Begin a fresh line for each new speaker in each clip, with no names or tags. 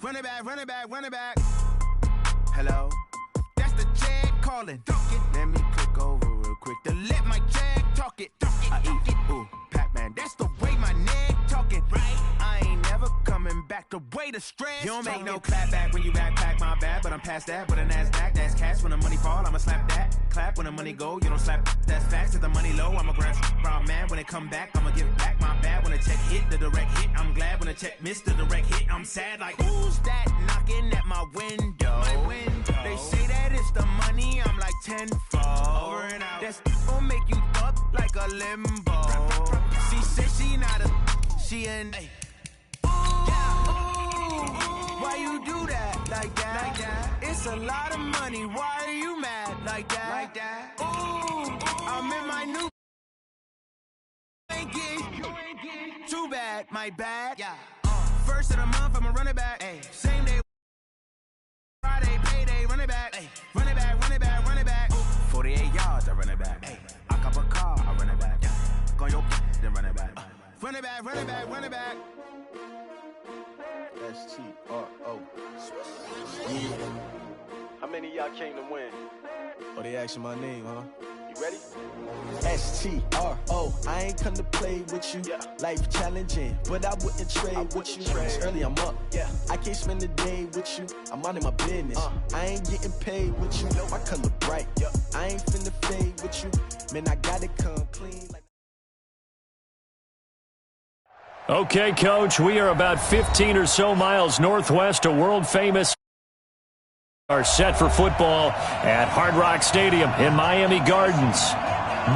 Run it back, run it back, run it back. Hello? That's the jag calling. Let me click over real quick to let my jag talk it. I eat, ooh, Pac-Man. That's the way my neck talking. Right? I ain't never coming back the way the stress. You don't make no clap back when you backpack, my bad. But I'm past that with a NASDAQ. That's cash when the money fall. I'ma slap that. Clap when the money go. You don't slap. That's facts. If the money low, I'ma grab brown man. When it come back, I'ma give back my bad. When the check hit, the direct hit. I'm glad when the check missed the direct hit. I'm sad like, who's that knocking at my window? They say that it's the money. I'm like tenfold. Over and out. That's gon' make you up like a limbo. She said she not a, she an. Why you do that like that? It's a lot of money. Why are you mad like that? Ooh, I'm in my new. Too bad, my bad. Yeah. First of the month, I'ma run it back. Ay. Same day. Friday, payday, run it back. Ay. Run it back, run it back, run it back. 48 yards, I run it back. Ay. I cop a car, I run it back. Yeah. Go on your then run it back. Run it back, run it back, run it back.
S-T-R-O. Yeah. How many of y'all came to win? Oh, they asking my name, huh? You ready? S-T-R-O. I ain't come to play with you. Yeah. Life challenging, but I wouldn't trade with you. It's early, I'm up. Yeah. I can't spend the day with you. I'm minding my business. I ain't getting paid with you. My color bright. Yeah. I ain't finna fade with you. Man, I gotta come clean.
Okay, Coach, we are about 15 or so miles northwest of world-famous. Are set for football at Hard Rock Stadium in Miami Gardens.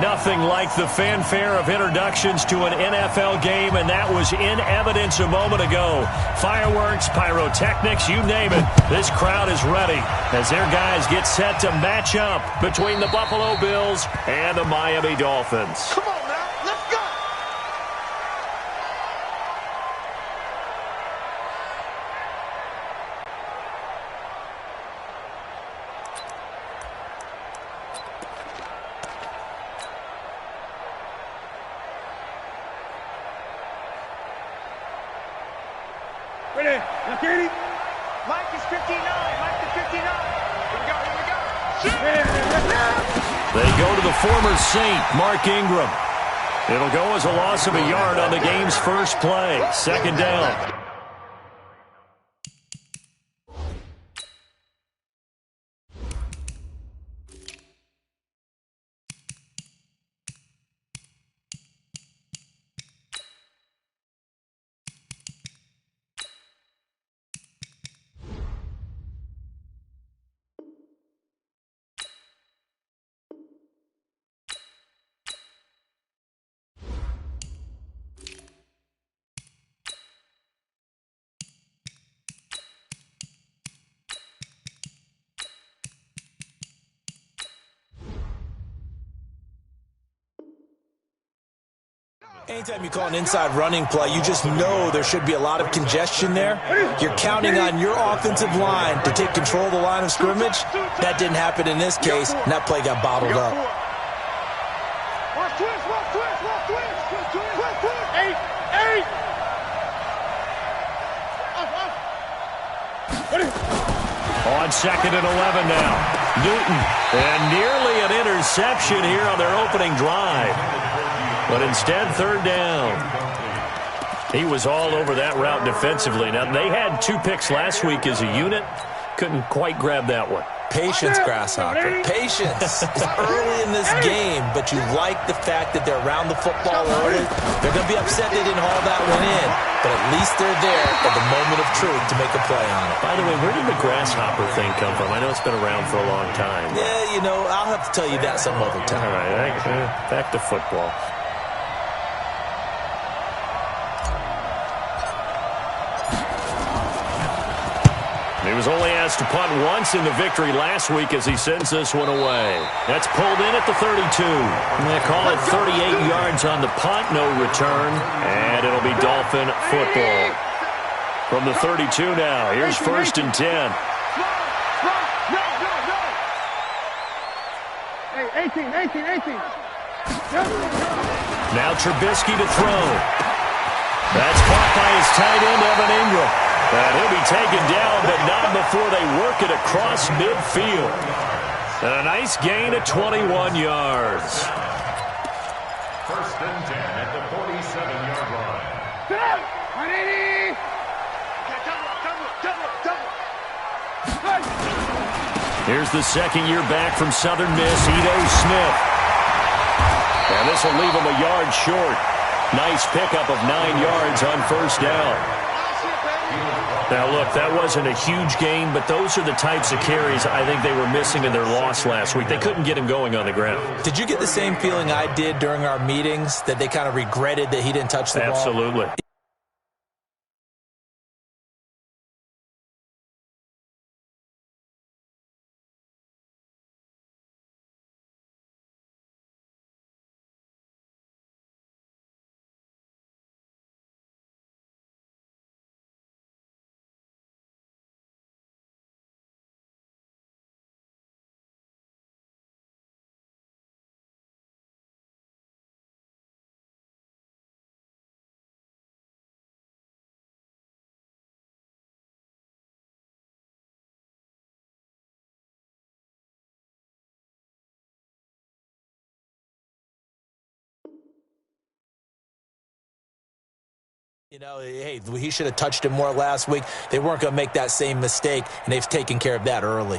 Nothing like the fanfare of introductions to an NFL game, and that was in evidence a moment ago. Fireworks, pyrotechnics, you name it. This crowd is ready as their guys get set to match up between the Buffalo Bills and the Miami Dolphins.
Come on, man. Let's go.
Ready? Now, Katie.
Mike is 59. Mike is 59. Here we go. Here we go.
They go to the former Saint, Mark Ingram. It'll go as a loss of a yard on the game's first play. Second down.
Anytime you call an inside running play, you just know there should be a lot of congestion there. You're counting on your offensive line to take control of the line of scrimmage. That didn't happen in this case, and that play got bottled up.
On second and 11 now. Newton, and nearly an interception here on their opening drive. But instead, third down. He was all over that route defensively. Now, they had 2 picks last week as a unit. Couldn't quite grab that one.
Patience, Grasshopper. Patience. It's early in this game, but you like the fact that they're around the football early. They're going to be upset they didn't haul that one in, but at least they're there at the moment of truth to make a play on it.
By the way, where did the grasshopper thing come from? I know it's been around for a long time.
Yeah, you know, I'll have to tell you that some other time.
All right, back to football. He was only asked to punt once in the victory last week as he sends this one away. That's pulled in at the 32. And they call it 38 yards on the punt, no return. And it'll be Dolphin football. From the 32 now, here's first and 10.
Hey, 18.
Now Trubisky to throw. That's caught by his tight end, Evan Ingram. And he'll be taken down, but not before they work it across midfield. And a nice gain of 21 yards.
First and 10 at the 47-yard line.
180.
Here's the second year back from Southern Miss, Edo Smith. And this will leave him a yard short. Nice pickup of 9 yards on first down. Now, look, that wasn't a huge gain, but those are the types of carries I think they were missing in their loss last week. They couldn't get him going on the ground.
Did you get the same feeling I did during our meetings, that they kind of regretted that he didn't touch the ball?
Absolutely.
You know, hey, he should have touched him more last week. They weren't going to make that same mistake, and they've taken care of that early.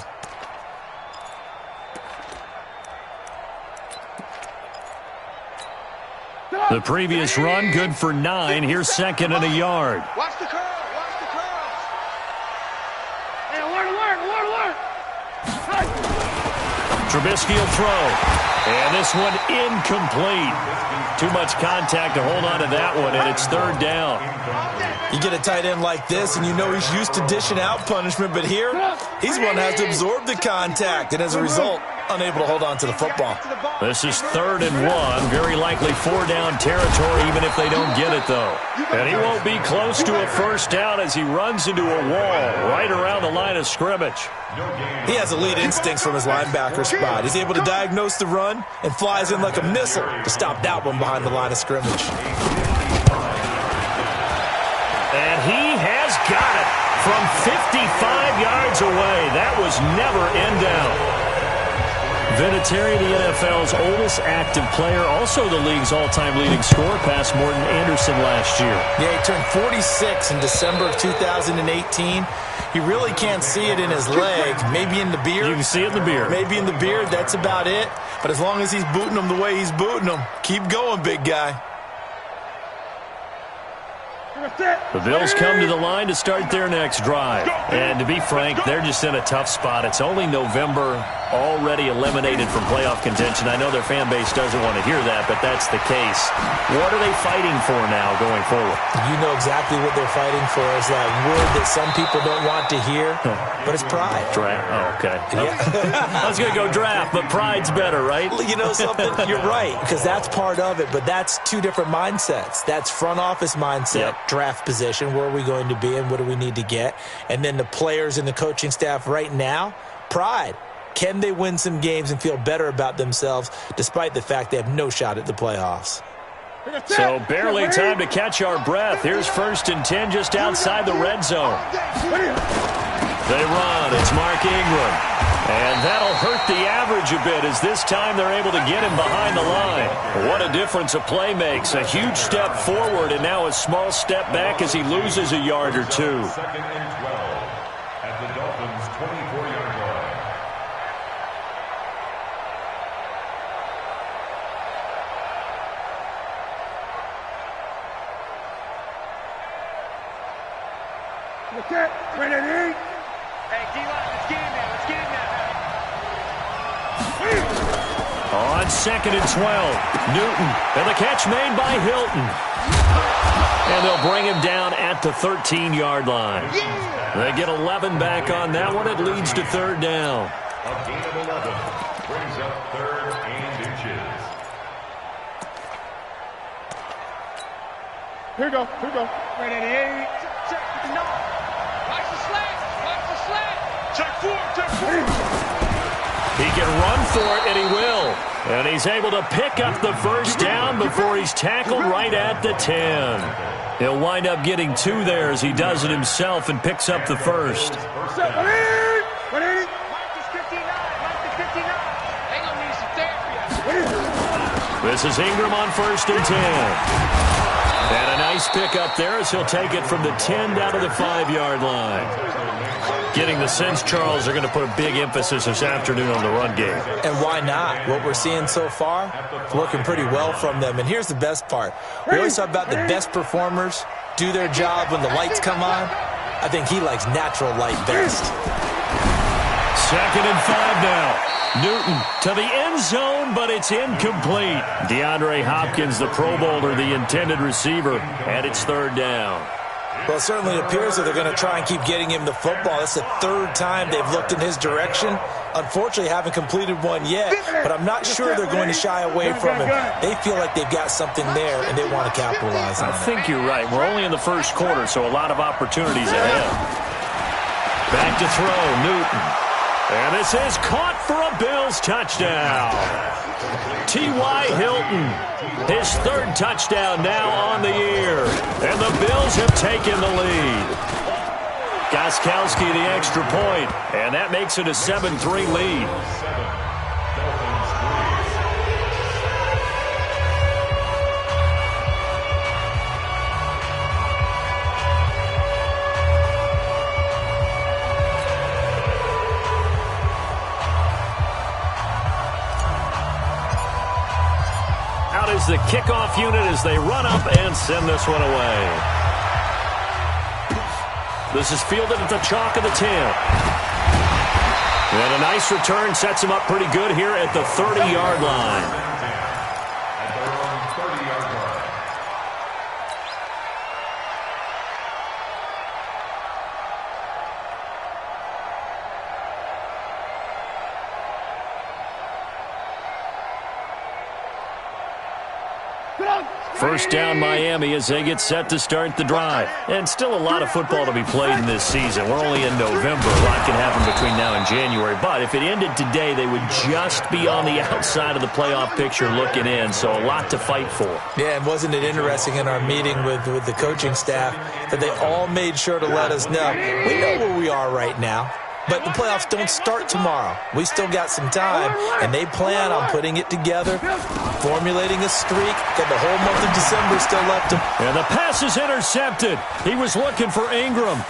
The previous run, good for 9. Here's second and a yard.
Watch the curl. Watch the curls. Hey, alert.
Trubisky will throw. And this one incomplete. Too much contact to hold on to that one, and it's third down.
You get a tight end like this, and you know he's used to dishing out punishment, but here, he's one that has to absorb the contact, and as a result, unable to hold on to the football.
This is 3rd and 1. Very likely 4-down territory, even if they don't get it, though. And he won't be close to a first down as he runs into a wall right around the line of scrimmage.
He has elite instincts from his linebacker spot. He's able to diagnose the run and flies in like a missile to stop that one behind the line of scrimmage.
And he has got it from 55 yards away. That was never in down. Vinatieri, the NFL's oldest active player, also the league's all-time leading scorer, past Morton Anderson last year.
Yeah, he turned 46 in December of 2018. You really can't see it in his leg. Maybe in the beard.
You can see it in the beard.
Maybe in the beard. That's about it. But as long as he's booting them the way he's booting them, keep going, big guy.
The Bills come to the line to start their next drive. And to be frank, they're just in a tough spot. It's only November, already eliminated from playoff contention. I know their fan base doesn't want to hear that, but that's the case. What are they fighting for now going forward?
You know exactly what they're fighting for. Is that word that some people don't want to hear, but it's pride.
Draft. Oh, okay. Yeah. I was going to go draft, but pride's better, right?
You know something? You're right, because that's part of it, but that's two different mindsets. That's front office mindset, draft position, where are we going to be and what do we need to get? And then the players and the coaching staff right now, pride. Can they win some games and feel better about themselves despite the fact they have no shot at the playoffs?
So barely time to catch our breath. Here's 1st and 10 just outside the red zone. They run. It's Mark Ingram. And that'll hurt the average a bit as this time they're able to get him behind the line. What a difference a play makes. A huge step forward and now a small step back as he loses a yard or two.
2nd and 12 at the Dolphins' 24-yard line.
What's that? Ready?
Hey, D-line, let's get in there. Let's get in there.
On 2nd and 12, Newton. And the catch made by Hilton. And they'll bring him down at the 13-yard line. They get 11 back on that one. It leads to 3rd down.
A gain of 11 brings up 3rd and inches.
Here we go. Ready?
Check. No. Watch the slant. Check 4.
He can run for it, and he will. And he's able to pick up the first down before he's tackled right at the 10. He'll wind up getting 2 there as he does it himself and picks up the first. This is Ingram on 1st and 10. And a nice pickup there as he'll take it from the 10 down to the 5-yard line. Getting the sense, Charles, they're going to put a big emphasis this afternoon on the run game.
And why not? What we're seeing so far, it's working pretty well from them. And here's the best part. We always talk about the best performers do their job when the lights come on. I think he likes natural light best.
2nd and 5 now. Newton to the end zone, but it's incomplete. DeAndre Hopkins, the Pro Bowler, the intended receiver, and it's 3rd down.
Well, it certainly appears that they're going to try and keep getting him the football. It's the 3rd time they've looked in his direction. Unfortunately, haven't completed one yet, but I'm not sure they're going to shy away from him. They feel like they've got something there, and they want to capitalize on it.
I think you're right. We're only in the 1st quarter, so a lot of opportunities ahead. Back to throw, Newton. And this is caught for a Bills touchdown. T.Y. Hilton, his 3rd touchdown now on the year. And the Bills have taken the lead. Gostkowski the extra point, and that makes it a 7-3 lead. Is the kickoff unit as they run up and send this one away. This is fielded at the chalk of the 10. And a nice return sets him up pretty good here at the 30-yard line. First down Miami as they get set to start the drive. And still a lot of football to be played in this season. We're only in November. A lot can happen between now and January. But if it ended today, they would just be on the outside of the playoff picture looking in. So a lot to fight for.
Yeah, and wasn't it interesting in our meeting with the coaching staff that they all made sure to let us know, we know where we are right now. But the playoffs don't start tomorrow. We still got some time, and they plan on putting it together, formulating a streak, got the whole month of December still left him.
And the pass is intercepted. He was looking for Ingram.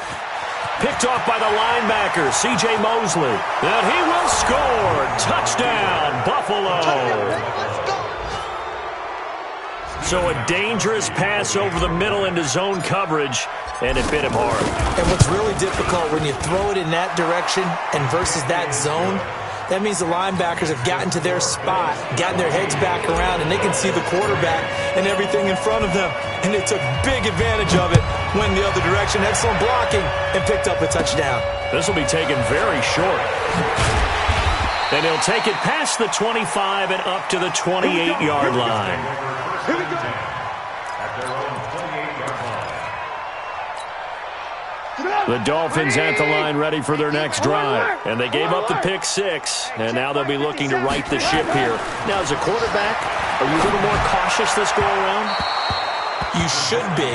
Picked off by the linebacker, C.J. Mosley. And he will score. Touchdown, Buffalo. So a dangerous pass over the middle into zone coverage, and it bit him hard.
And what's really difficult when you throw it in that direction and versus that zone, that means the linebackers have gotten to their spot, gotten their heads back around, and they can see the quarterback and everything in front of them. And they took big advantage of it, went the other direction, excellent blocking, and picked up a touchdown.
This will be taken very short. And he'll take it past the 25 and up to the 28-yard line.
Here we go. At their own 28-yard line.
The Dolphins at the line ready for their next drive. And they gave up the pick 6, and now they'll be looking to right the ship here. Now, as a quarterback, are you a little more cautious this go around?
You should be,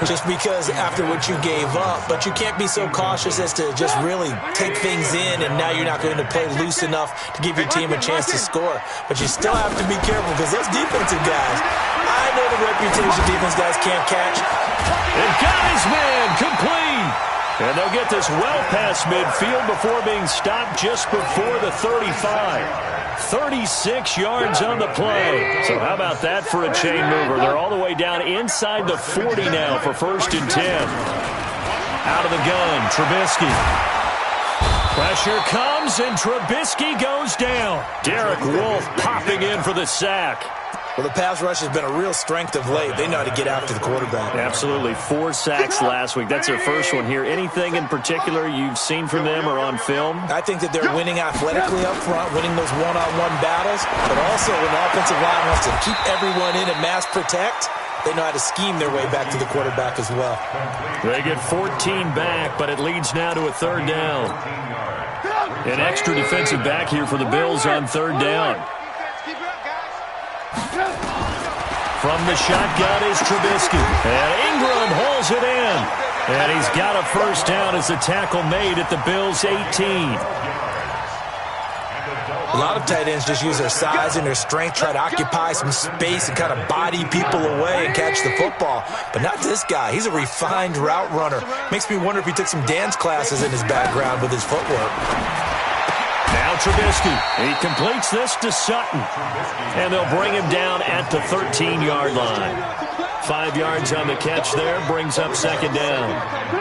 just because after what you gave up, but you can't be so cautious as to just really take things in, and now you're not going to play loose enough to give your team a chance to score. But you still have to be careful because those defensive guys, I know the reputation defense guys can't catch.
And got his man complete. And they'll get this well past midfield before being stopped just before the 35. 36 yards on the play. So how about that for a chain mover? They're all the way down inside the 40 now for 1st and 10. Out of the gun, Trubisky. Pressure comes, and Trubisky goes down. Derek Wolfe popping in for the sack.
Well, the pass rush has been a real strength of late. They know how to get after the quarterback.
Absolutely. 4 sacks last week. That's their first one here. Anything in particular you've seen from them or on film?
I think that they're winning athletically up front, winning those one-on-one battles, but also when the offensive line wants to keep everyone in and mass protect, they know how to scheme their way back to the quarterback as well.
They get 14 back, but it leads now to a 3rd down. An extra defensive back here for the Bills on 3rd down. From From the shotgun is Trubisky. And Ingram holds it in. And he's got a first down as the tackle made at the Bills' 18.
A lot of tight ends just use their size and their strength, try to occupy some space and kind of body people away and catch the football. But not this guy. He's a refined route runner. Makes me wonder if he took some dance classes in his background with his footwork.
Now Trubisky. He completes this to Sutton. And they'll bring him down at the 13-yard line. 5 yards on the catch there, brings up second down.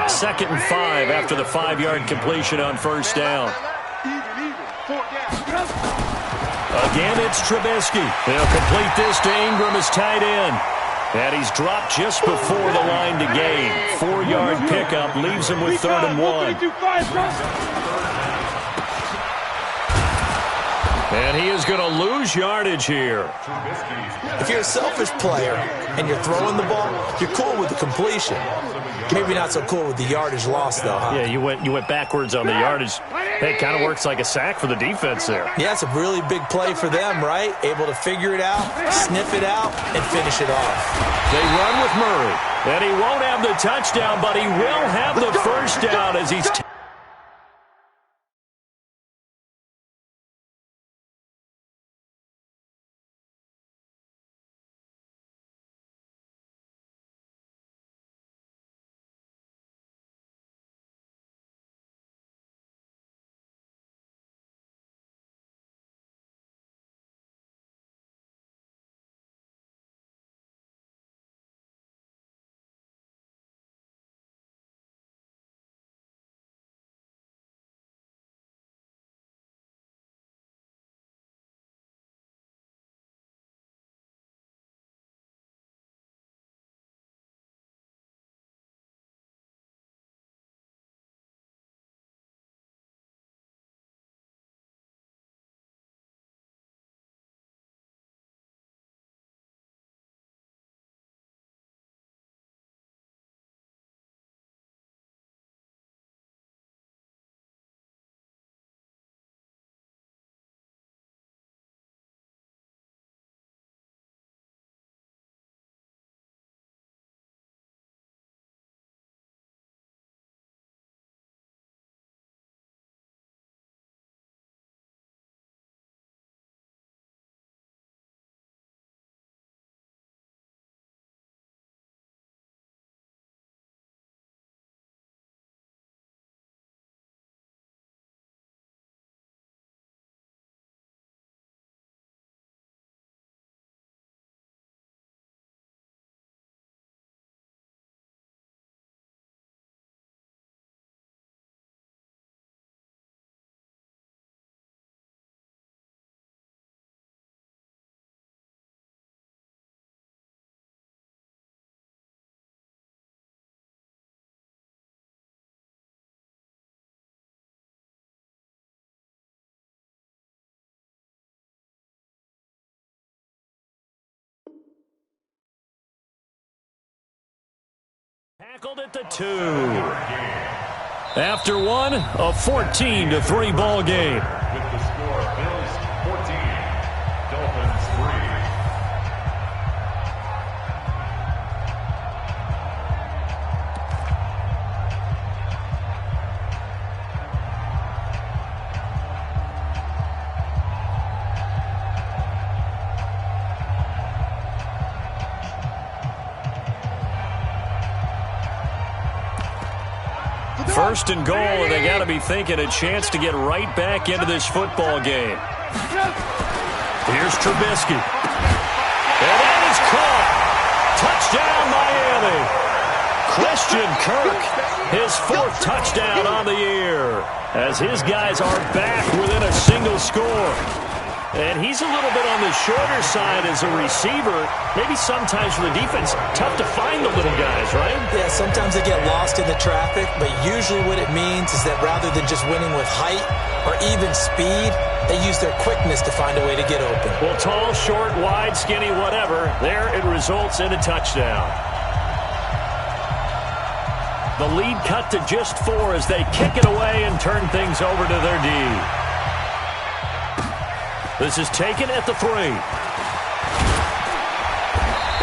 2nd and 5 after the 5-yard completion on first down. Again, it's Trubisky. They'll complete this to Ingram as tight end. And he's dropped just before the line to gain. 4-yard pickup leaves him with 3rd and 1. And he is going to lose yardage here.
If you're a selfish player and you're throwing the ball, you're cool with the completion. Maybe not so cool with the yardage loss, though, huh?
Yeah, you went backwards on the yardage. Hey, it kind of works like a sack for the defense there.
Yeah, it's a really big play for them, right? Able to figure it out, sniff it out, and finish it off.
They run with Murray. And he won't have the touchdown, but he will have the first down as he's... Tackled at the 2. After one, a 14-3 ball game.
With the score, Bills 14, Dolphins 3.
First and goal, and they got to be thinking a chance to get right back into this football game. Here's Trubisky. And that is caught. Touchdown, Miami. Christian Kirk, his 4th touchdown on the year, as his guys are back within a single score. And he's a little bit on the shorter side as a receiver. Maybe sometimes for the defense, tough to find the little guys, right?
Yeah, sometimes they get lost in the traffic, but usually what it means is that rather than just winning with height or even speed, they use their quickness to find a way to get open.
Well, tall, short, wide, skinny, whatever, there it results in a touchdown. The lead cut to just 4 as they kick it away and turn things over to their D. This is taken at the 3.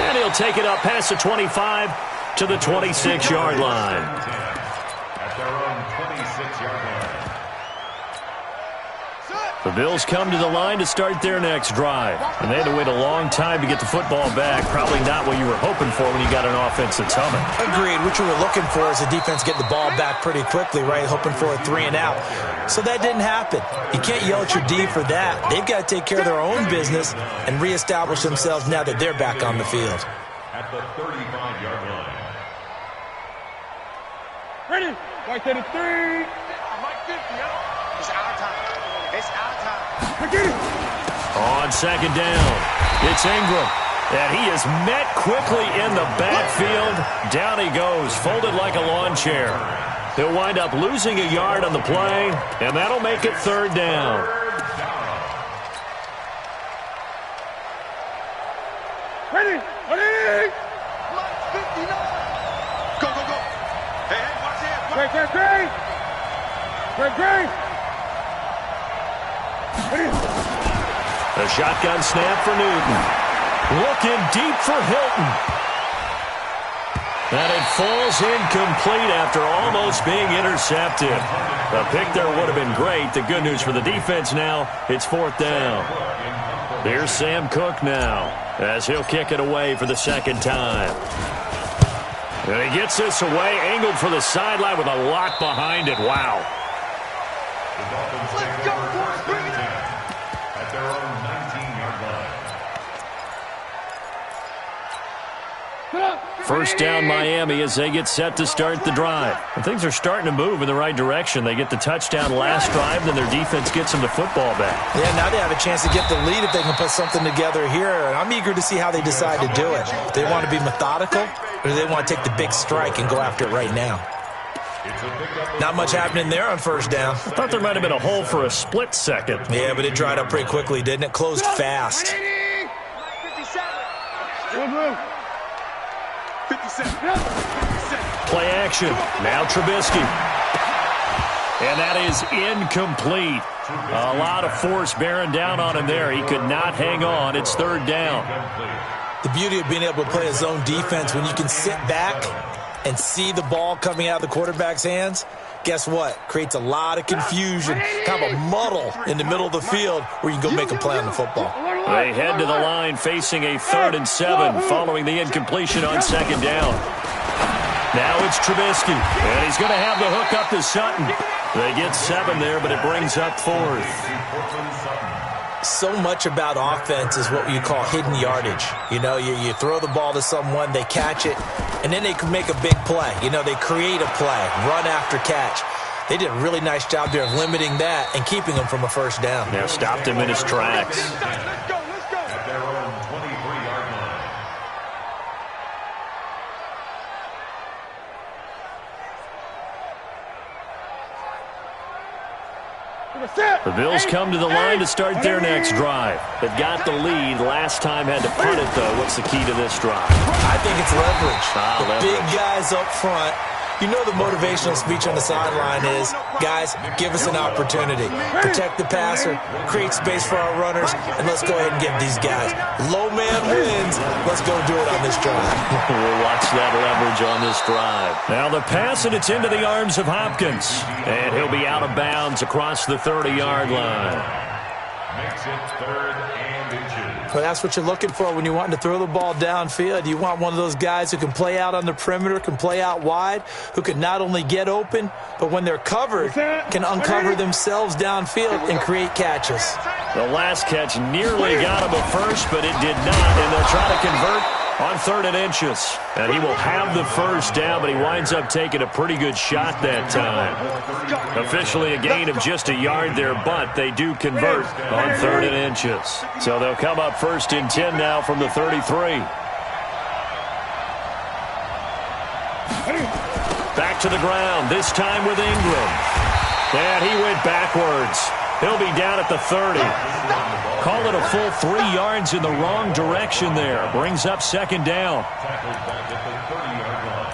And he'll take it up past the 25 to the 26-yard line.
At their own 26-yard line.
The Bills come to the line to start their next drive. And they had to wait a long time to get the football back. Probably not what you were hoping for when you got an offense that's humming.
Agreed. What you were looking for is the defense getting the ball back pretty quickly, right? Hoping for a 3 and out. So that didn't happen. You can't yell at your D for that. They've got to take care of their own business and reestablish themselves now that they're back on the field.
At the 35-yard line.
Ready? Right to the 3.
It's our time. It's our time.
On second down, it's Ingram. And he is met quickly in the backfield. Down he goes, folded like a lawn chair. He'll wind up losing a yard on the play, and that'll make it third down.
Ready? Ready?
59. Go, go, go. Hey, watch it.
Great, great, great. Great, great.
A shotgun snap for Newton. Looking deep for Hilton. And it falls incomplete after almost being intercepted. A pick there would have been great. The good news for the defense now, it's fourth down. Here's Sam Cook now as he'll kick it away for the second time. And he gets this away, angled for the sideline with a lot behind it. Wow.
Let's go, boys. Bring it up.
At their own 19-yard line.
First down Miami as they get set to start the drive. And things are starting to move in the right direction. They get the touchdown last drive, then their defense gets them the football back.
Yeah, now they have a chance to get the lead if they can put something together here. And I'm eager to see how they decide to do it. Do they want to be methodical, or do they want to take the big strike and go after it right now? Not much happening there on first down.
I thought there might have been a hole for a split second.
Yeah, but it dried up pretty quickly, didn't it? Closed fast.
57.
Good move.
57.
Play action. Now Trubisky. And that is incomplete. A lot of force bearing down on him there. He could not hang on. It's third down.
The beauty of being able to play a zone defense when you can sit back and see the ball coming out of the quarterback's hands, guess what? Creates a lot of confusion, kind of a muddle in the middle of the field where you can go make a play on the football.
They head to the line facing a 3rd and 7 following the incompletion on second down. Now it's Trubisky, and he's going to have the hook up to Sutton. They get 7 there, but it brings up 4th.
So much about offense is what you call hidden yardage. You know, you throw the ball to someone, they catch it, and then they can make a big play. You know, they create a play, run after catch. They did a really nice job there of limiting that and keeping him from a first down.
Yeah, stopped him in his tracks.
Let's go, let's go.
At their own 23-yard line.
The Bills come to the line to start their next drive. They've got the lead. Last time had to punt it, though. What's the key to this drive?
I think it's leverage.
Leverage.
Big guys up front. You know the motivational speech on the sideline is, guys, give us an opportunity. Protect the passer, create space for our runners, and let's go ahead and get these guys. Low man wins. Let's go do it on this drive.
We'll watch that leverage on this drive. Now the pass, and it's into the arms of Hopkins. And he'll be out of bounds across the 30-yard line.
Makes it 3rd and inches.
Well, that's what you're looking for when you want to throw the ball downfield. You want one of those guys who can play out on the perimeter, can play out wide, who can not only get open, but when they're covered, can uncover themselves downfield and create catches.
The last catch nearly got him at first, but it did not, and they'll try to convert on 3rd and inches. And he will have the first down, but he winds up taking a pretty good shot that time. Officially a gain of just a yard there, but they do convert on 3rd and inches. So they'll come up 1st and 10 now from the 33. Back to the ground, this time with Ingram. And he went backwards. He'll be down at the 30. Call it a full 3 yards in the wrong direction there. Brings up 2nd down.
Tackled back at the 30-yard line.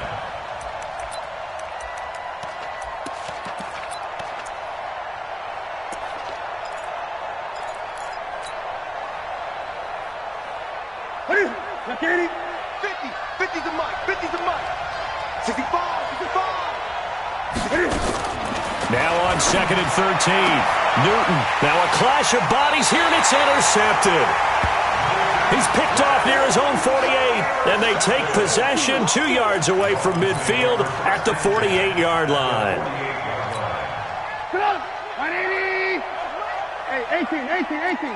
Now on 2nd and 13. Newton. Now a clash of bodies here, and it's intercepted. He's picked off near his own 48, and they take possession 2 yards away from midfield at the 48-yard line.
180. Hey, 18. Let's get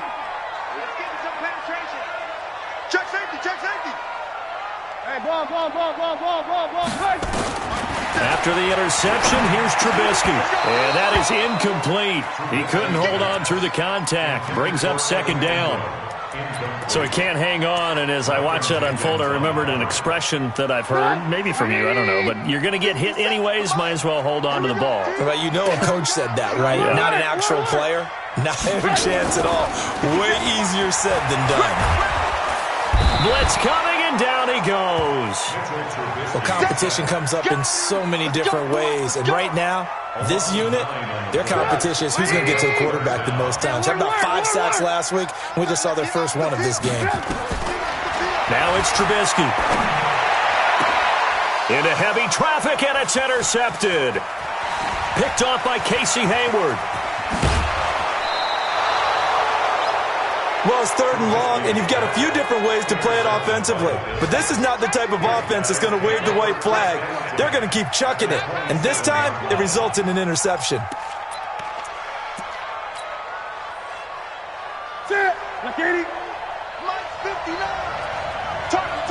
some penetration. Check safety. Hey, ball.
After the interception, here's Trubisky. And that is incomplete. He couldn't hold on through the contact. Brings up 2nd down. So he can't hang on, and as I watched that unfold, I remembered an expression that I've heard, maybe from you, I don't know, but you're going to get hit anyways, might as well hold on to the ball.
Well, you know a coach said that, right? Yeah. Not an actual player. Not a chance at all. Way easier said than done.
Blitz coming, and down he goes.
Well, competition comes up in so many different ways, and right now, this unit, their competition is who's going to get to the quarterback the most times. Had about 5 sacks last week, and we just saw their first one of this game.
Now it's Trubisky. Into heavy traffic, and it's intercepted. Picked off by Casey Hayward.
Well, it's 3rd and long, and you've got a few different ways to play it offensively. But this is not the type of offense that's going to wave the white flag. They're going to keep chucking it. And this time, it results in an interception.
Sit. Look at it. Mike 59. Target.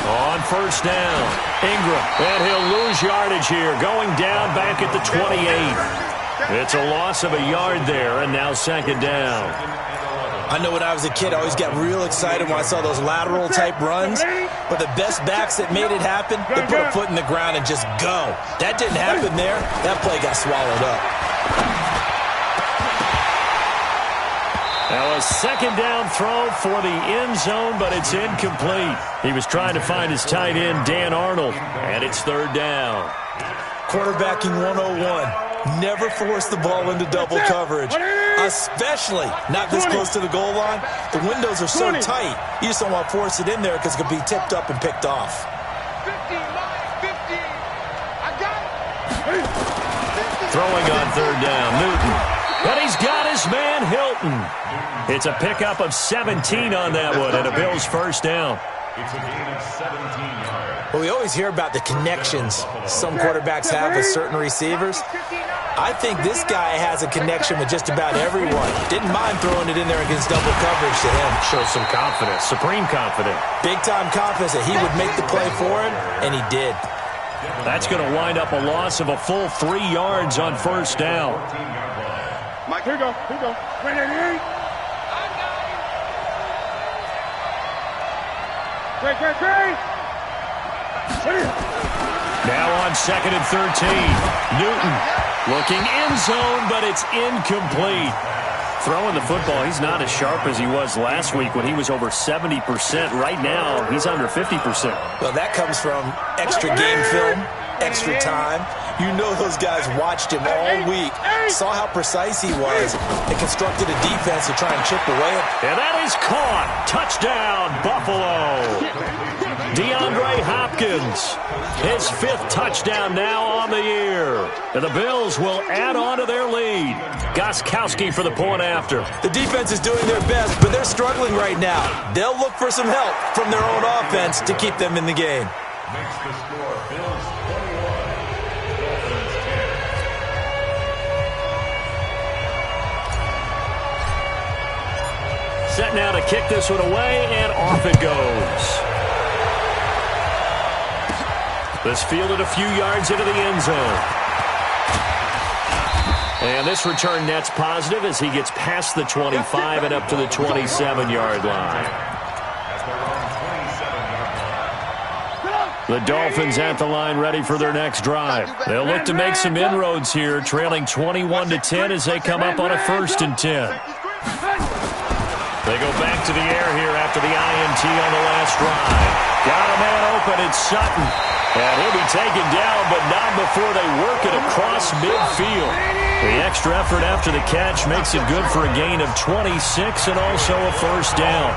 On 1st down, Ingram. And he'll lose yardage here, going down back at the 28. It's a loss of a yard there, and now 2nd down.
I know when I was a kid, I always got real excited when I saw those lateral-type runs. But the best backs that made it happen, they put a foot in the ground and just go. That didn't happen there. That play got swallowed up.
Now a 2nd down throw for the end zone, but it's incomplete. He was trying to find his tight end, Dan Arnold, and it's 3rd down.
Quarterbacking 101. Never force the ball into double coverage, especially not this close to the goal line. The windows are so tight, you just don't want to force it in there because it could be tipped up and picked off.
50. I got it.
Throwing on 3rd down, Newton. But he's got his man, Hilton. It's a pickup of 17 on that one, and a Bills 1st down.
It's a gain of 17 yards.
Well, we always hear about the connections some quarterbacks have with certain receivers. I think this guy has a connection with just about everyone. Didn't mind throwing it in there against double coverage to him.
Shows some confidence, supreme confidence.
Big-time confidence that he would make the play for him, and he did.
That's going to wind up a loss of a full 3 yards on 1st down.
Mike, here you go. Ready? Great.
Now on 2nd and 13. Newton looking end zone, but it's incomplete. Throwing the football, he's not as sharp as he was last week when he was over 70%. Right now, he's under 50%.
Well, that comes from extra game film, extra time. You know those guys watched him all week, saw how precise he was, and constructed a defense to try and chip away at him.
And that is caught. Touchdown, Buffalo. DeAndre Hopkins, his 5th touchdown now on the year. And the Bills will add on to their lead. Gostkowski for the point after.
The defense is doing their best, but they're struggling right now. They'll look for some help from their own offense to keep them in the game.
Makes the score Bills 21, Dolphins 10.
Set now to kick this one away, and off it goes. This fielded a few yards into the end zone. And this return net's positive as he gets past the 25 and up to the 27-yard line. The Dolphins at the line ready for their next drive. They'll look to make some inroads here, trailing 21-10 as they come up on a 1st and 10. They go back to the air here after the INT on the last drive. Got a man open, it's Sutton. And he'll be taken down, but not before they work it across midfield. The extra effort after the catch makes it good for a gain of 26 and also a 1st down.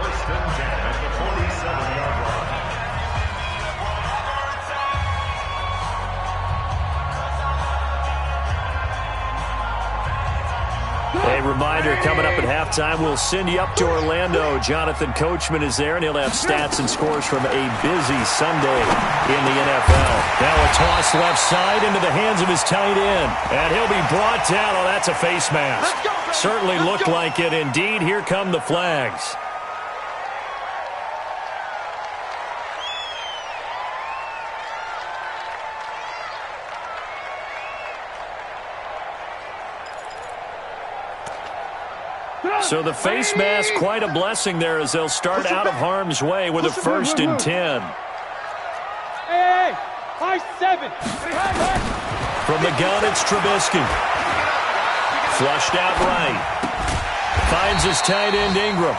1st and 10.
reminder, coming up at halftime, we'll send you up to Orlando. Jonathan Coachman is there, and he'll have stats and scores from a busy Sunday in the NFL. Now a toss left side into the hands of his tight end, and he'll be brought down. Oh, that's a face mask. Certainly looked like it. Indeed, here come the flags. So the face mask, quite a blessing there as they'll start out of harm's way with a 1st and 10.
Hey, high 7.
From the gun, it's Trubisky. Flushed out right. Finds his tight end Ingram.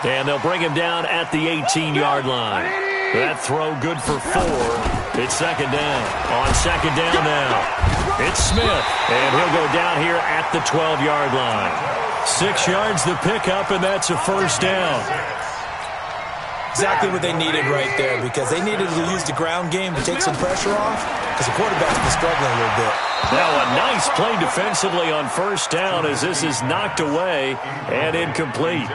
And they'll bring him down at the 18-yard line. That throw good for 4. It's 2nd down. On 2nd down now, it's Smith. And he'll go down here at the 12-yard line. 6 yards the pickup, and that's a 1st down.
Exactly what they needed right there, because they needed to use the ground game to take some pressure off, because the quarterback's been struggling a little bit.
Now a nice play defensively on 1st down as this is knocked away and incomplete.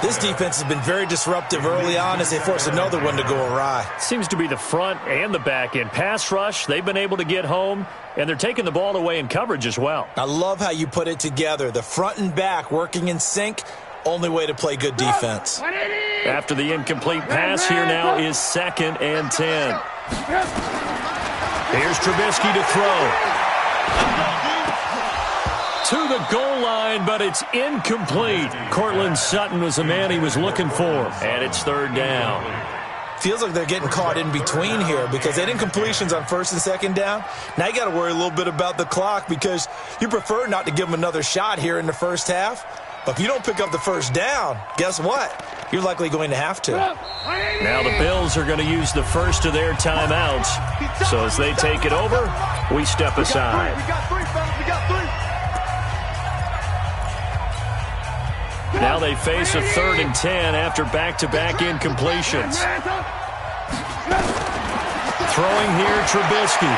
This defense has been very disruptive early on as they force another one to go awry.
Seems to be the front and the back end. Pass rush, they've been able to get home, and they're taking the ball away in coverage as well.
I love how you put it together. The front and back working in sync, only way to play good defense.
After the incomplete pass, here now is 2nd and 10. Here's Trubisky to throw. To the goal line, but it's incomplete. Cortland Sutton was the man he was looking for, and it's 3rd down.
Feels like they're getting caught in between here because they had incompletions on 1st and 2nd down. Now you got to worry a little bit about the clock because you prefer not to give them another shot here in the 1st half. But if you don't pick up the 1st down, guess what? You're likely going to have to.
Now the Bills are going to use the first of their timeouts. So as they take it over, we step aside.
We got 3, fellas. We got 3.
Now they face a 3rd and 10 after back-to-back incompletions. Throwing here, Trubisky.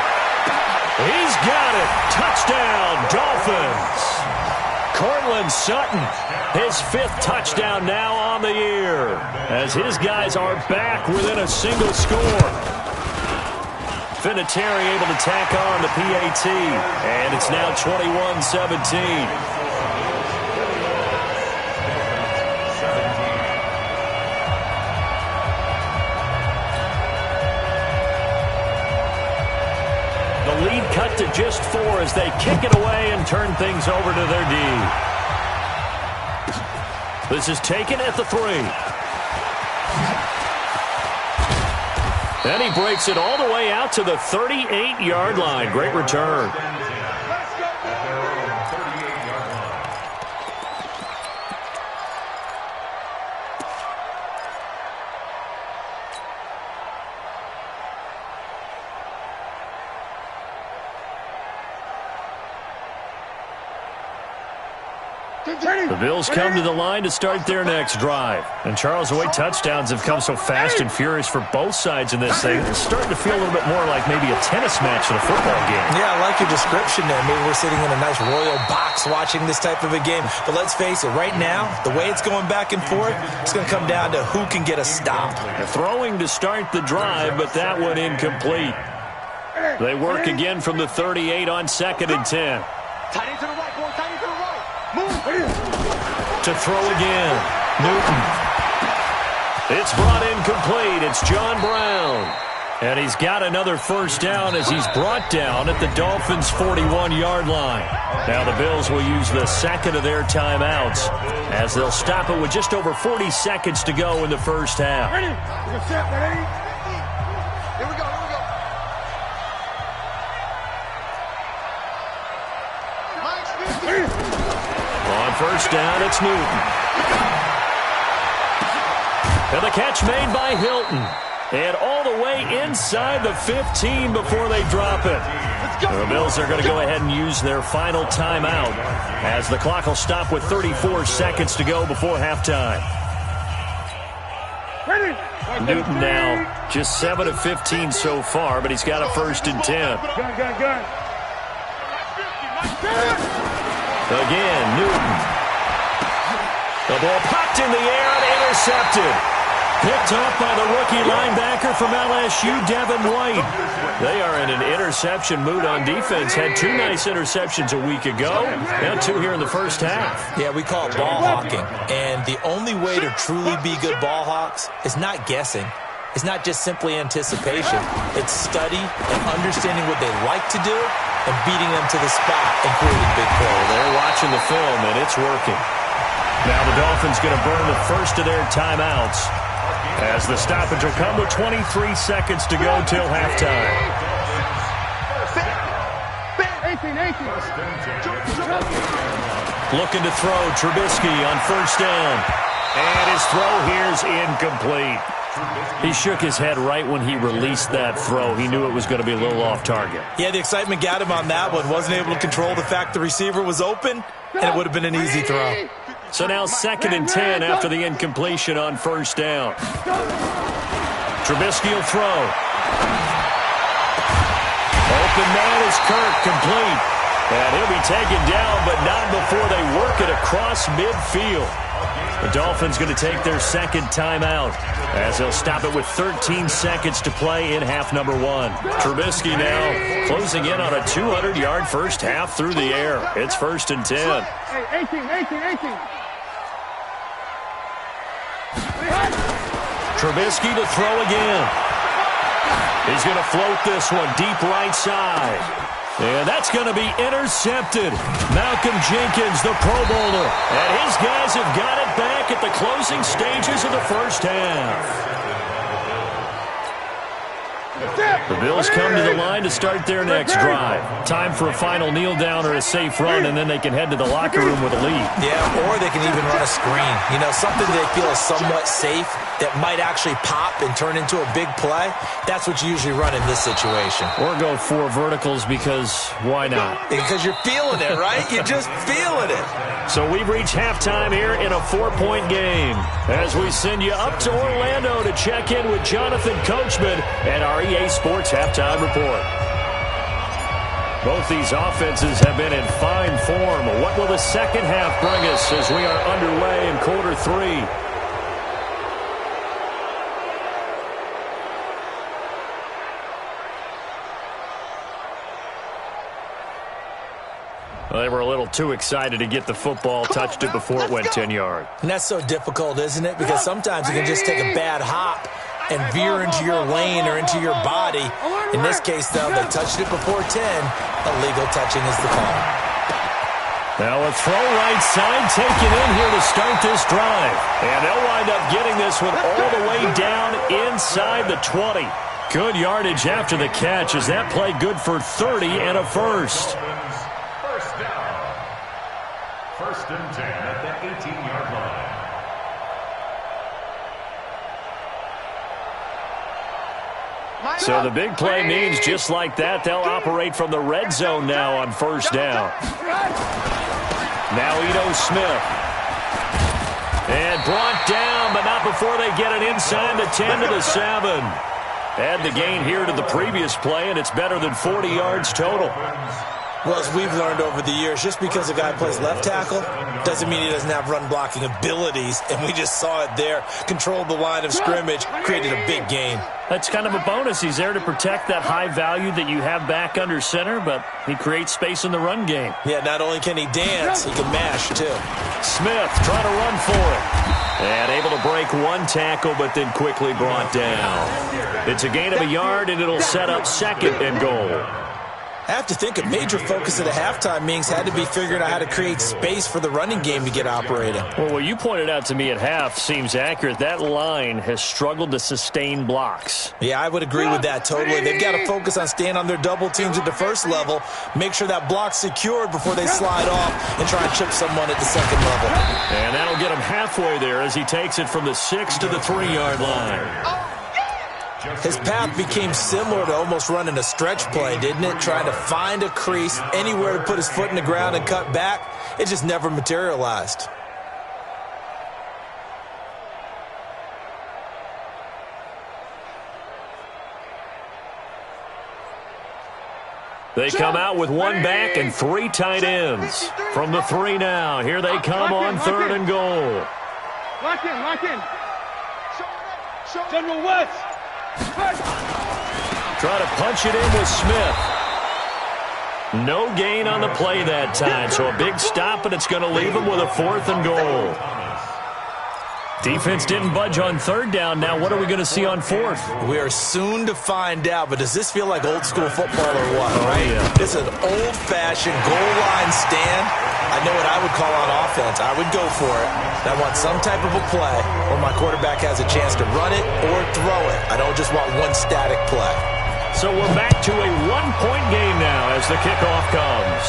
He's got it. Touchdown, Dolphins. Cortland Sutton, his 5th touchdown now on the year, as his guys are back within a single score. Vinatieri able to tack on the PAT, and it's now 21-17. The lead cut to just 4 as they kick it away and turn things over to their D. This is taken at the 3. Then he breaks it all the way out to the 38-yard line. Great return. The Bills come to the line to start their next drive. And, Charles, the way touchdowns have come so fast and furious for both sides in this thing, it's starting to feel a little bit more like maybe a tennis match than a football game.
Yeah, I like your description there. Maybe we're sitting in a nice royal box watching this type of a game. But let's face it, right now, the way it's going back and forth, it's going to come down to who can get a stop.
Throwing to start the drive, but that one incomplete. They work again from the 38 on 2nd and 10.
Tight end to the right, boy. Tight end to the right. Move.
To throw again. Newton. It's brought in complete. It's John Brown. And he's got another 1st down as he's brought down at the Dolphins' 41-yard line. Now the Bills will use the 2nd of their timeouts as they'll stop it with just over 40 seconds to go in the 1st half.
Ready? We're set. Ready? Here we go. Here we go.
On 1st down, it's Newton. And the catch made by Hilton. And all the way inside the 15 before they drop it. The Bills are going to go ahead and use their final timeout as the clock will stop with 34 seconds to go before halftime. Newton now just 7 of 15 so far, but he's got a 1st and 10. Again, Newton. The ball popped in the air and intercepted. Picked up by the rookie linebacker from LSU, Devin White. They are in an interception mood on defense. Had 2 nice interceptions a week ago. Now 2 here in the first half.
Yeah, we call it ball hawking. And the only way to truly be good ball hawks is not guessing. It's not just simply anticipation. It's study and understanding what they like to do and beating them to the spot and creating big plays.
They're watching the film, and it's working. Now the Dolphins going to burn the first of their timeouts, as the stoppage will come with 23 seconds to go till halftime.
18.
Looking to throw, Trubisky on first down. And his throw here's incomplete. He shook his head right when he released that throw. He knew it was going to be a little off target.
Yeah, the excitement got him on that one. Wasn't able to control the fact the receiver was open, and it would have been an easy throw.
So now 2nd and 10 after the incompletion on first down. Trubisky will throw. Open man is Kirk, complete. And he'll be taken down, but not before they work it across midfield. The Dolphins going to take their second timeout, as they'll stop it with 13 seconds to play in half number 1. Trubisky now closing in on a 200-yard first half through the air. It's 1st and 10.
18.
Trubisky to throw again. He's going to float this one deep right side. And that's going to be intercepted. Malcolm Jenkins, the Pro Bowler. And his guys have got it back at the closing stages of the first half. The Bills come to the line to start their next drive. Time for a final kneel down or a safe run, and then they can head to the locker room with a lead.
Yeah, or they can even run a screen. You know, something they feel is somewhat safe that might actually pop and turn into a big play. That's what you usually run in this situation.
Or go 4 verticals, because why not?
Because you're feeling it, right? You're just feeling it.
So we've reached halftime here in a 4-point game, as we send you up to Orlando to check in with Jonathan Coachman and our EA Sports Halftime Report. Both these offenses have been in fine form. What will the second half bring us as we are underway in quarter 3? Well, they were a little too excited to get the football, touched it before it went 10 yards.
And that's so difficult, isn't it? Because sometimes you can just take a bad hop and veer into your lane or into your body. In this case, though, they touched it before 10. Illegal touching is the call.
Now a throw right side taken in here to start this drive. And they'll wind up getting this one all the way down inside the 20. Good yardage after the catch, as that play good for 30 and a first.
First down. 1st and 10 at the 18-yard line.
So the big play means just like that, they'll operate from the red zone now on first down. Now Ito Smith. And brought down, but not before they get it inside the 10 to the 7. Add the gain here to the previous play, and it's better than 40 yards total.
Well, as we've learned over the years, just because a guy plays left tackle doesn't mean he doesn't have run-blocking abilities, and we just saw it there. Controlled the line of scrimmage, created a big gain.
That's kind of a bonus. He's there to protect that high value that you have back under center, but he creates space in the run game.
Yeah, not only can he dance, he can mash, too.
Smith trying to run for it. And able to break one tackle, but then quickly brought down. It's a gain of a yard, and it'll set up 2nd and goal.
I have to think a major focus of the halftime meetings had to be figuring out how to create space for the running game to get operating.
Well, what you pointed out to me at half seems accurate. That line has struggled to sustain blocks.
Yeah, I would agree with that totally. They've got to focus on staying on their double teams at the first level, make sure that block's secured before they slide off and try and chip someone at the second level.
And that'll get him halfway there as he takes it from the 6 to the 3-yard line.
His path became similar to almost running a stretch play, didn't it? Trying to find a crease, anywhere to put his foot in the ground and cut back. It just never materialized.
They come out with one back and 3 tight ends. From the 3 now, here they come on 3rd and goal.
Lock in. General West.
Try to punch it in with Smith. No gain on the play that time, so a big stop, and it's going to leave them with a 4th and goal. Defense didn't budge on 3rd down. Now what are we going to see on 4th?
We are soon to find out, but does this feel like old school football or what, right?
Yeah.
This is an old-fashioned goal line stand. I know what I would call on offense. I would go for it. I want some type of a play where my quarterback has a chance to run it or throw it. I don't just want one static play.
So we're back to a 1-point game now as the kickoff comes.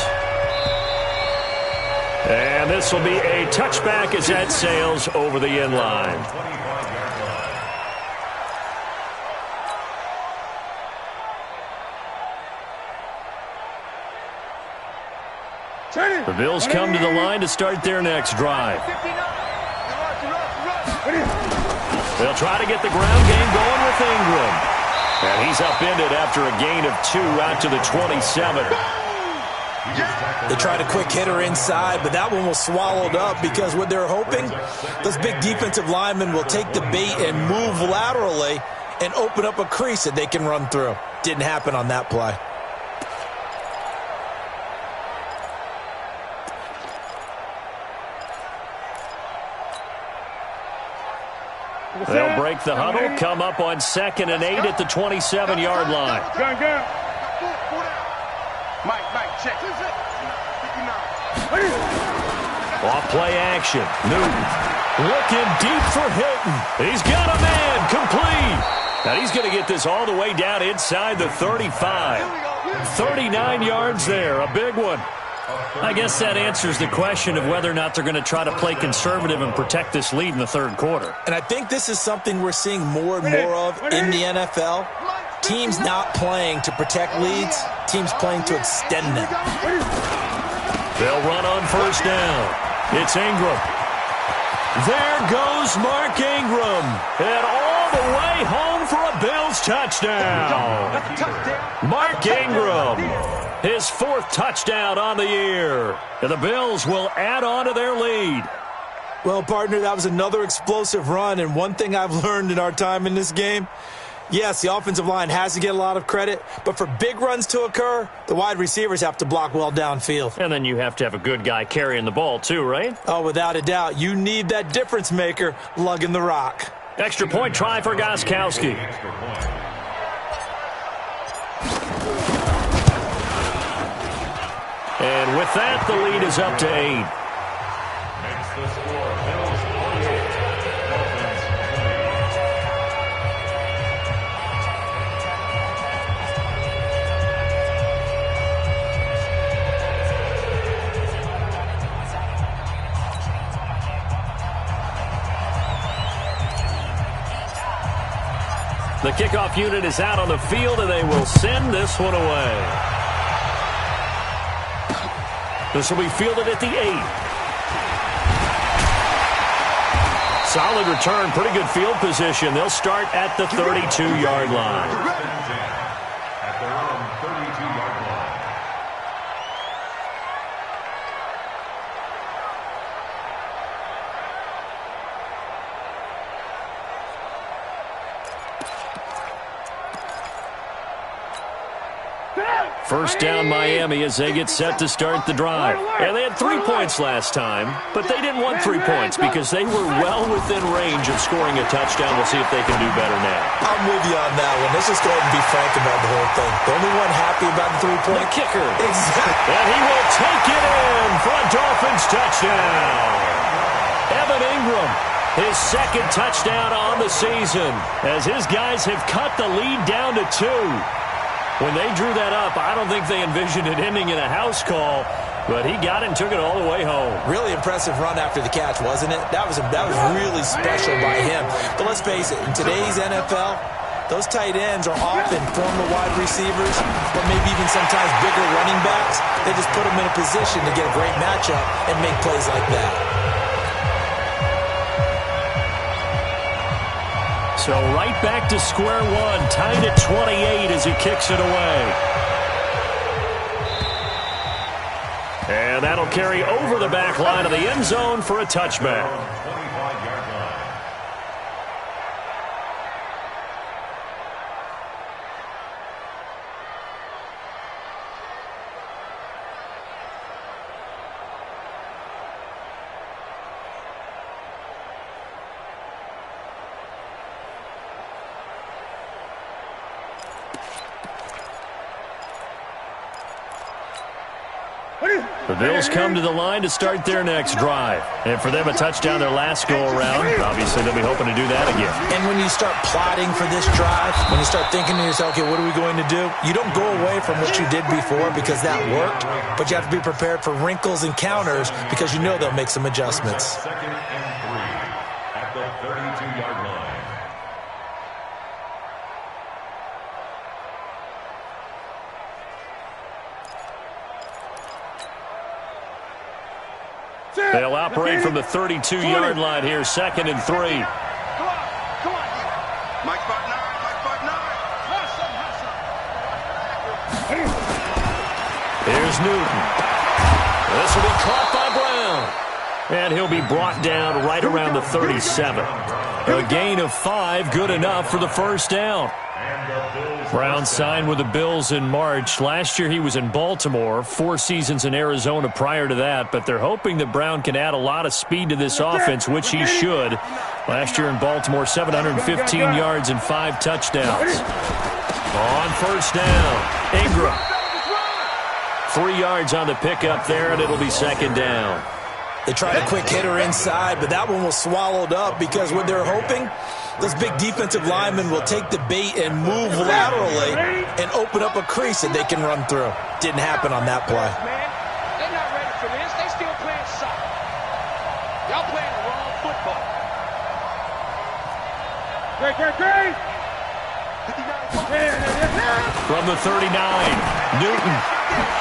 And this will be a touchback as that sails over the end line. The Bills come to the line to start their next drive. They'll try to get the ground game going with Ingram. And he's upended after a gain of 2 out to the 27.
They tried a quick hitter inside, but that one was swallowed up because what they're hoping, those big defensive linemen will take the bait and move laterally and open up a crease that they can run through. Didn't happen on that play.
They'll break the huddle, come up on 2nd and 8 at the 27-yard line.
Mike, check.
Off play action. Newton looking deep for Hilton. He's got a man complete. Now he's going to get this all the way down inside the 35. 39 yards there, a big one. I guess that answers the question of whether or not they're going to try to play conservative and protect this lead in the 3rd quarter.
And I think this is something we're seeing more and more of in the NFL. Teams not playing to protect leads, teams playing to extend them.
They'll run on 1st down. It's Ingram. There goes Mark Ingram. And all the way home for a Bills touchdown. Mark Ingram, his 4th touchdown on the year. And the Bills will add on to their lead.
Well, partner, that was another explosive run, and one thing I've learned in our time in this game, yes, the offensive line has to get a lot of credit, but for big runs to occur, the wide receivers have to block well downfield.
And then you have to have a good guy carrying the ball too, right?
Oh, without a doubt. You need that difference maker lugging the rock.
Extra point try for Gostkowski. And with that, the lead is up to 8.
Makes the score Bills 48, offense
20. The kickoff unit is out on the field, and they will send this one away. This will be fielded at the 8. Solid return, pretty good field position. They'll start at the 32-yard line.
At their own 32-yard line.
First down Miami as they get set to start the drive. And they had 3 points last time, but they didn't want 3 points because they were well within range of scoring a touchdown. We'll see if they can do better now.
I'm with you on that one. Let's just go ahead and be frank about the whole thing. The only one happy about the 3-point.
The kicker.
Exactly.
And he will take it in for a Dolphins touchdown. Evan Ingram, his 2nd touchdown on the season, as his guys have cut the lead down to 2. When they drew that up, I don't think they envisioned it ending in a house call, but he got it and took it all the way home.
Really impressive run after the catch, wasn't it? That was really special by him. But let's face it, in today's NFL, those tight ends are often former wide receivers, or maybe even sometimes bigger running backs. They just put them in a position to get a great matchup and make plays like that.
So right back to square one, tied at 28 as he kicks it away. That'll carry over the back line of the end zone for a touchback.
25-yard line.
The Bills come to the line to start their next drive. And for them, a touchdown their last go-around. Obviously, they'll be hoping to do that again.
And when you start plotting for this drive, when you start thinking to yourself, okay, what are we going to do? You don't go away from what you did before because that worked, but you have to be prepared for wrinkles and counters because you know they'll make some adjustments.
Second and 3 at the 32-yard line.
They'll operate from the 32-yard line here, second and 3.
Come on.
Mike 5'9", Mike 5'9".
Here's Newton. This will be caught by Brown. And he'll be brought down right around the 37. A gain of 5, good enough for the first down. Brown signed with the Bills in March. Last year he was in Baltimore, 4 seasons in Arizona prior to that, but they're hoping that Brown can add a lot of speed to this offense, which he should. Last year in Baltimore, 715 yards and 5 touchdowns. On first down, Ingram. 3 yards on the pickup there, and it'll be second down.
They tried a quick hitter inside, but that one was swallowed up because what they're hoping, those big defensive linemen will take the bait and move laterally and open up a crease that they can run through. Didn't happen on that play.
Man, they're not ready for this. They still playing soccer. Y'all playing the wrong football. Great.
From the 39, Newton.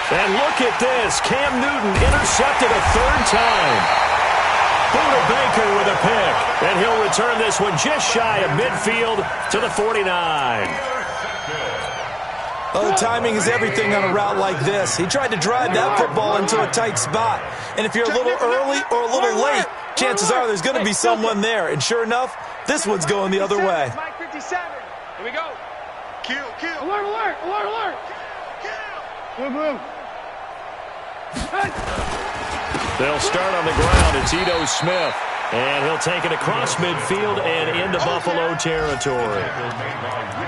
And look at this. Cam Newton intercepted a 3rd time. Buda Baker with a pick. And he'll return this one just shy of midfield to the 49.
Oh, timing is everything on a route like this. He tried to drive that football into a tight spot. And if you're a little early or a little late, chances are there's going to be someone there. And sure enough, this one's going the other way.
Mike 57. Here we go.
Kill.
Alert. Kill.
They'll start on the ground. It's Ito Smith. And he'll take it across midfield and into Buffalo territory.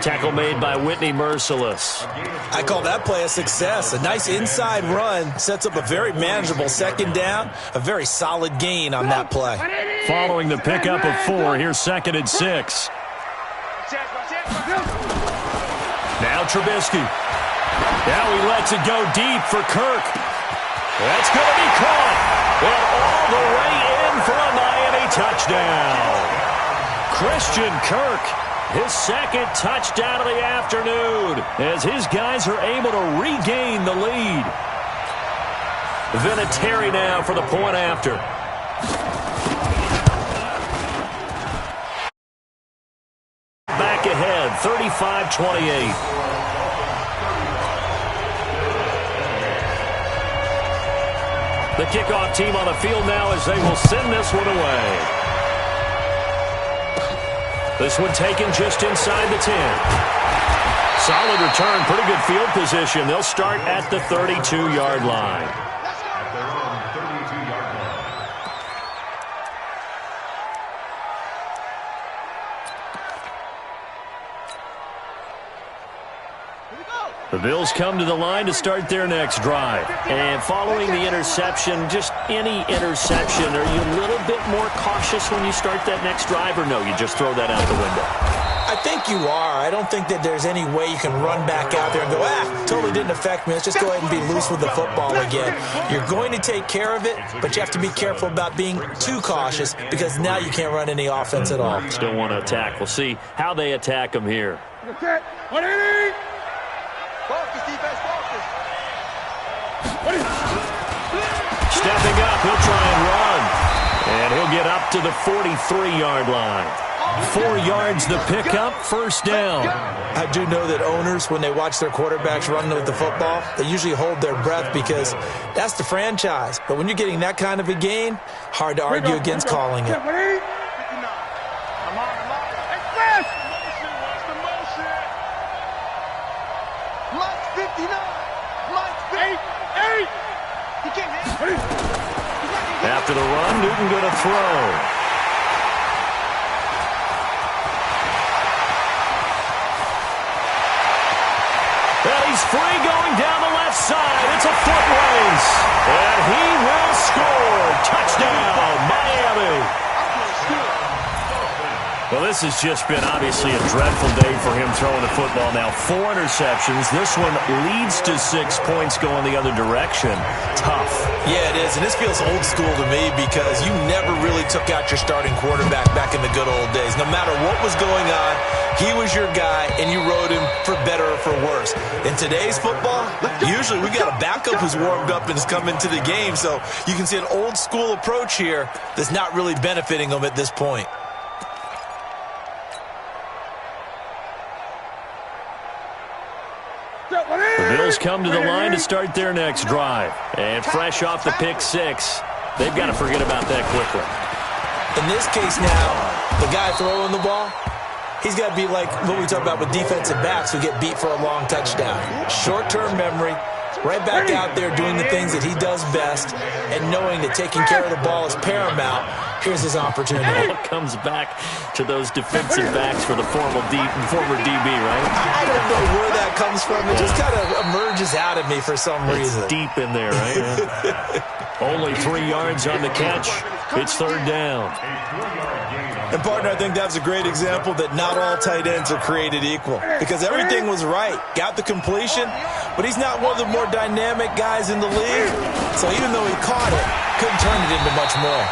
Tackle made by Whitney Merciless.
I call that play a success. A nice inside run sets up a very manageable second down. A very solid gain on that play.
Following the pickup of 4, here's second and 6. Now Trubisky. Now he lets it go deep for Kirk. That's going to be caught. And all the way in for a Miami touchdown. Christian Kirk, his 2nd touchdown of the afternoon, as his guys are able to regain the lead. Vinatieri now for the point after. Back ahead, 35-28. The kickoff team on the field now as they will send this one away. This one taken just inside the 10. Solid return, pretty good field position. They'll start at the 32-yard line.
At their own 32-yard line.
The Bills come to the line to start their next drive. And following the interception, just any interception, are you a little bit more cautious when you start that next drive, or no, you just throw that out the window?
I think you are. I don't think that there's any way you can run back out there and go, totally didn't affect me. Let's just go ahead and be loose with the football again. You're going to take care of it, but you have to be careful about being too cautious because now you can't run any offense at all.
Still want to attack. We'll see how they attack them here.
Focus, defense, focus.
Stepping up, he'll try and run. And he'll get up to the 43-yard line. 4 yards the pickup, first down.
I do know that owners, when they watch their quarterbacks run with the football, they usually hold their breath because that's the franchise. But when you're getting that kind of a gain, hard to argue against calling it.
After the run, Newton going to throw. Well, he's free going down the left side. It's a foot race. And he will score. Touchdown, Miami. Well, this has just been obviously a dreadful day for him throwing the football. Now 4 interceptions. This one leads to 6 points going the other direction. Tough.
Yeah, it is, and this feels old school to me because you never really took out your starting quarterback back in the good old days. No matter what was going on, he was your guy, and you rode him for better or for worse. In today's football, usually we got a backup who's warmed up and has come into the game, so you can see an old school approach here that's not really benefiting them at this point.
The Bills come to the line to start their next drive. And fresh off the pick 6, they've got to forget about that quickly.
In this case now, the guy throwing the ball, he's got to be like what we talk about with defensive backs who get beat for a long touchdown. Short-term memory, right back out there doing the things that he does best, and knowing that taking care of the ball is paramount. Here's his opportunity.
It comes back to those defensive backs for the former DB, right?
I don't know where that comes from. It just kind of emerges out of me for some reason.
It's deep in there, right? Only 3 yards on the catch. It's third down.
And, partner, I think that's a great example that not all tight ends are created equal because everything was right. Got the completion, but he's not one of the more dynamic guys in the league. So even though he caught it, couldn't turn it into much more.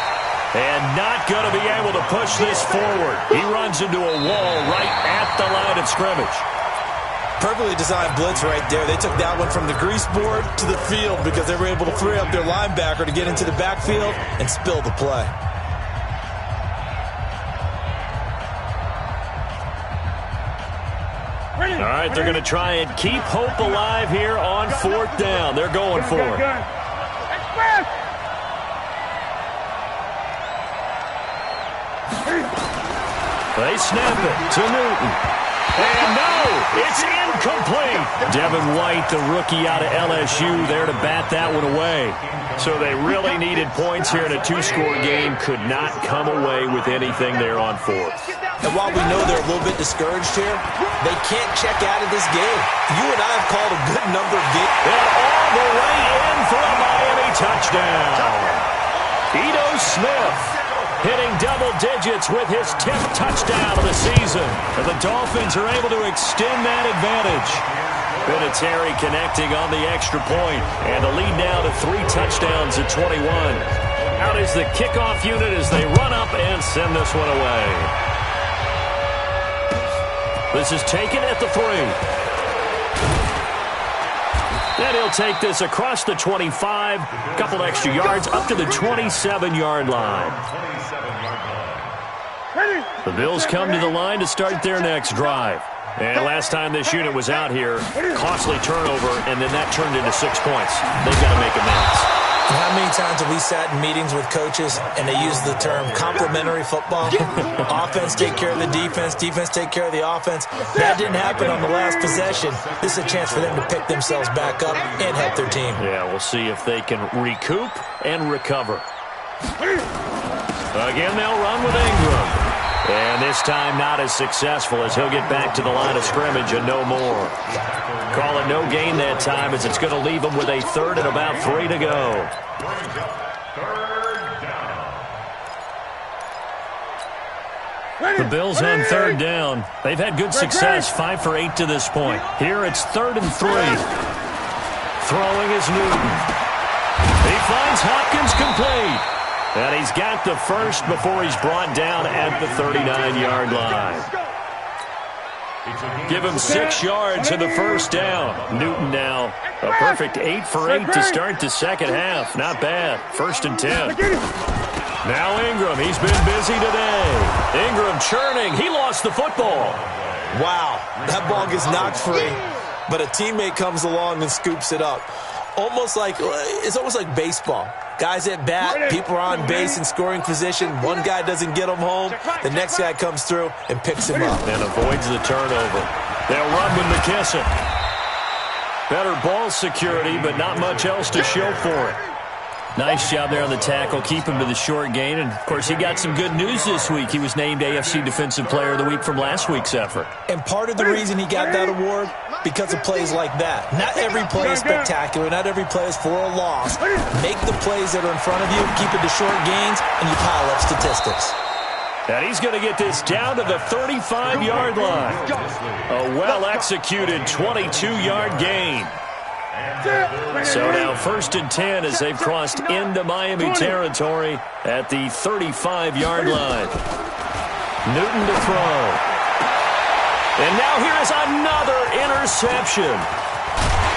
And not going to be able to push this forward. He runs into a wall right at the line of scrimmage.
Perfectly designed blitz right there. They took that one from the grease board to the field because they were able to free up their linebacker to get into the backfield and spill the play.
All right, they're going to try and keep hope alive here on 4th down. They're going for it. They snap it to Newton. And no, it's incomplete. Devin White, the rookie out of LSU, there to bat that one away. So they really needed points here in a 2-score game. Could not come away with anything there on 4th.
And while we know they're a little bit discouraged here, they can't check out of this game. You and I have called a good number of games.
And all the way in for a Miami touchdown. Ito Smith hitting double digits with his 10th touchdown of the season. And the Dolphins are able to extend that advantage. Vinatieri connecting on the extra point. And the lead now to 3 touchdowns at 21. Out is the kickoff unit as they run up and send this one away. This is taken at the 3. And he'll take this across the 25, couple extra yards, up to the 27-yard line. The Bills come to the line to start their next drive. And last time this unit was out here, costly turnover, and then that turned into 6 points. They've got to make amends.
How many times have we sat in meetings with coaches and they use the term complementary football? Offense take care of the defense, defense take care of the offense. That didn't happen on the last possession. This is a chance for them to pick themselves back up and help their team.
Yeah, we'll see if they can recoup and recover. Again, they'll run with Ingram. And this time not as successful as he'll get back to the line of scrimmage and no more. Call it no gain that time as it's going to leave him with a 3rd and about 3 to go. The Bills on 3rd down. They've had good success, 5 for 8 to this point. Here it's 3rd and 3. Throwing is Newton. He finds Hopkins complete. And he's got the first before he's brought down at the 39-yard line. Give him 6 yards in the first down. Newton now a perfect 8 for 8 to start the second half. Not bad. 1st and 10. Now Ingram, he's been busy today. Ingram churning. He lost the football.
Wow, that ball gets knocked free, but a teammate comes along and scoops it up. It's almost like baseball. Guys at bat, people are on base in scoring position. One guy doesn't get him home. The next guy comes through and picks him up.
And avoids the turnover. They'll run with McKissick. Better ball security, but not much else to show for it. Nice job there on the tackle. Keep him to the short gain. And, of course, he got some good news this week. He was named AFC Defensive Player of the Week from last week's effort.
And part of the reason he got that award, because of plays like that. Not every play is spectacular. Not every play is for a loss. Make the plays that are in front of you, keep it to short gains, and you pile up statistics.
And he's going to get this down to the 35-yard line. A well-executed 22-yard gain. So now 1st and 10 as they've crossed into Miami territory at the 35-yard line. Newton to throw. And now here is another interception.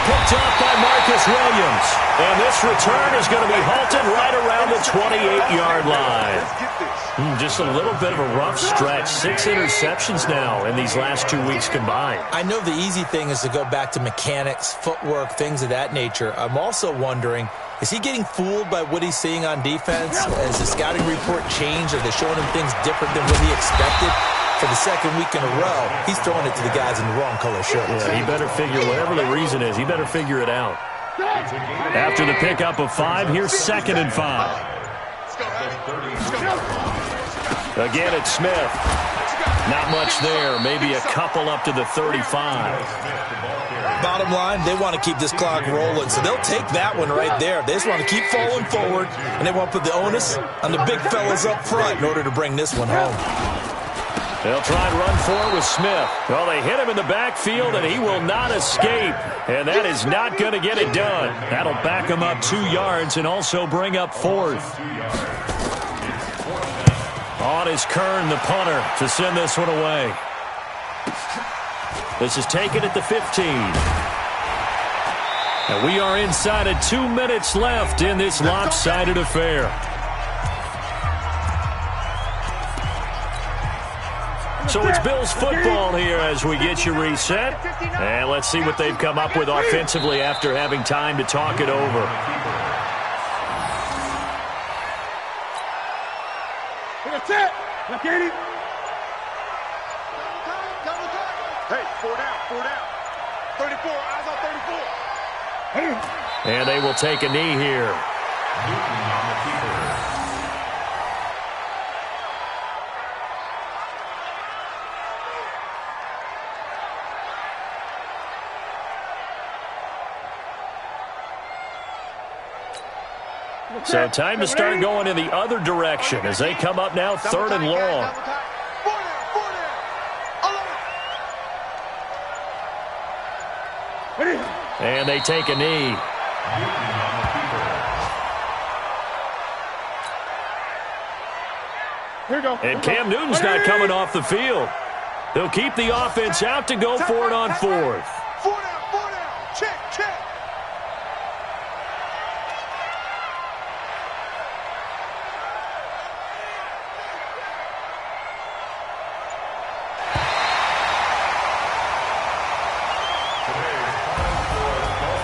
Picked off by Marcus Williams. And this return is going to be halted right around the 28-yard line. Just a little bit of a rough stretch. 6 interceptions now in these last 2 weeks combined.
I know the easy thing is to go back to mechanics, footwork, things of that nature. I'm also wondering, is he getting fooled by what he's seeing on defense? Has the scouting report changed? Are they showing him things different than what he expected? For the second week in a row, he's throwing it to the guys in the wrong color shirts.
Yeah, he better figure, whatever the reason is, he better figure it out. After the pickup of 5, here's 2nd and 5. Again, it's Smith. Not much there. Maybe a couple up to the 35.
Bottom line, they want to keep this clock rolling, so they'll take that one right there. They just want to keep falling forward, and they want to put the onus on the big fellas up front in order to bring this one home.
They'll try and run for it with Smith. Well, they hit him in the backfield, and he will not escape. And that is not going to get it done. That'll back him up 2 yards and also bring up 4th. On is Kern, the punter, to send this one away. This is taken at the 15. And we are inside of 2 minutes left in this lopsided affair. So it's Bills football here as we get you reset. And let's see what they've come up with offensively after having time to talk it over.
Hey, 4 down. 34, eyes on 34.
And they will take a knee here. So time to start going in the other direction as they come up now 3rd and long. And they take a knee. And Cam Newton's not coming off the field. They'll keep the offense out to go for it on 4th.
4 down. Check.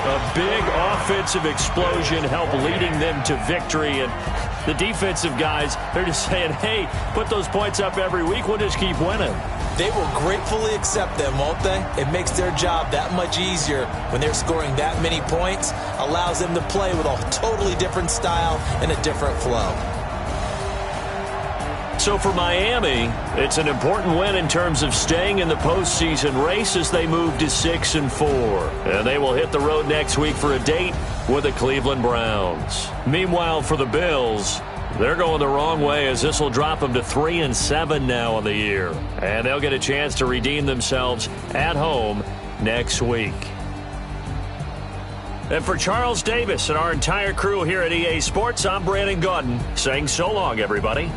A big offensive explosion helped leading them to victory. And the defensive guys, they're just saying, hey, put those points up every week. We'll just keep winning.
They will gratefully accept them, won't they? It makes their job that much easier when they're scoring that many points. Allows them to play with a totally different style and a different flow.
So for Miami, it's an important win in terms of staying in the postseason race as they move to 6-4. And they will hit the road next week for a date with the Cleveland Browns. Meanwhile, for the Bills, they're going the wrong way as this will drop them to 3-7 now on the year. And they'll get a chance to redeem themselves at home next week. And for Charles Davis and our entire crew here at EA Sports, I'm Brandon Gaudin saying so long, everybody.